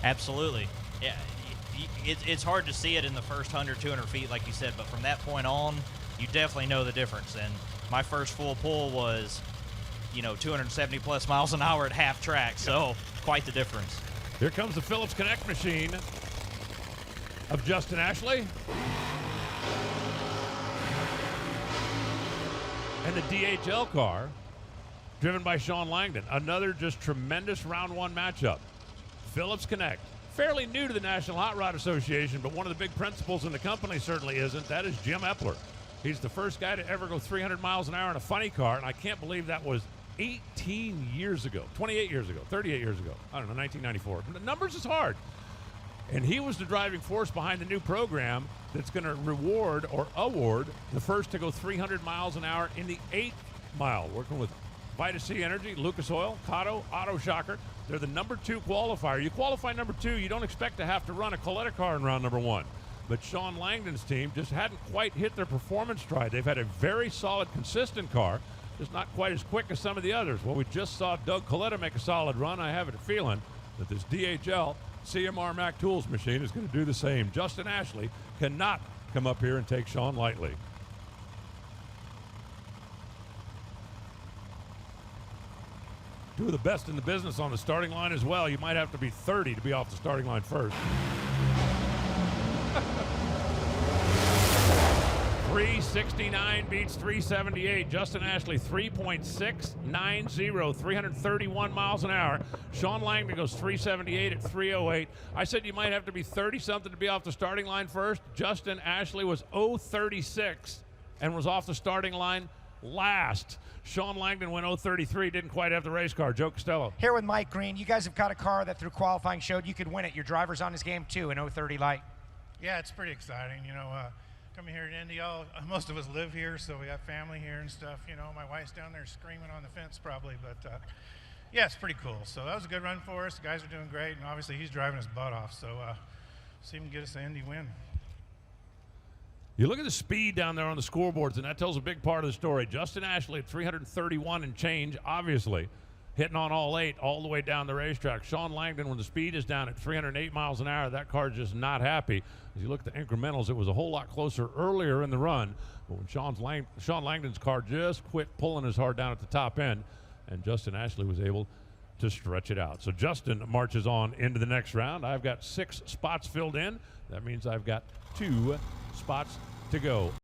Absolutely. Yeah, it's hard to see it in the first 100, 200 feet, like you said, but from that point on, you definitely know the difference. And my first full pull was, 270 plus miles an hour at half track, so quite the difference. Here comes the Phillips Connect machine of Justin Ashley. And the DHL car, driven by Shawn Langdon. Another just tremendous round one matchup. Phillips Connect, fairly new to the National Hot Rod Association, but one of the big principals in the company certainly isn't. That is Jim Epler. He's the first guy to ever go 300 miles an hour in a funny car, and I can't believe that was 18 years ago, 28 years ago, 38 years ago. I don't know, 1994. The numbers is hard. And he was the driving force behind the new program that's going to reward or award the first to go 300 miles an hour in the 8th mile, working with Vita C Energy, Lucas Oil, Cotto, Auto Shocker. They're the number 2 qualifier. You qualify number 2, you don't expect to have to run a Coletta car in round number 1. But Shawn Langdon's team just hadn't quite hit their performance stride. They've had a very solid, consistent car, just not quite as quick as some of the others. Well, we just saw Doug Coletta make a solid run. I have a feeling that this DHL CMR Mac Tools machine is going to do the same. Justin Ashley cannot come up here and take Shawn lightly. Two of the best in the business on the starting line as well. You might have to be 30 to be off the starting line first. 369 beats 378. Justin Ashley, 3.690, 331 miles an hour. Shawn Langdon goes 378 at 308. I said you might have to be 30-something to be off the starting line first. Justin Ashley was 036 and was off the starting line last. Shawn Langdon went 033, didn't quite have the race car. Joe Costello. Here with Mike Green. You guys have got a car that through qualifying showed you could win it. Your driver's on his game too in 030 light. Yeah, it's pretty exciting. Coming here to Indy, most of us live here, so we have family here and stuff. My wife's down there screaming on the fence probably, but yeah, it's pretty cool. So that was a good run for us. The guys are doing great, and obviously he's driving his butt off, so see if he can get us an Indy win. You look at the speed down there on the scoreboards, and that tells a big part of the story. Justin Ashley at 331 and change, obviously, hitting on all 8 all the way down the racetrack. Shawn Langdon, when the speed is down at 308 miles an hour, that car's just not happy. As you look at the incrementals, it was a whole lot closer earlier in the run, but when Shawn Langdon's car just quit pulling as hard down at the top end, and Justin Ashley was able to stretch it out. So Justin marches on into the next round. I've got 6 spots filled in. That means I've got 2 spots to go.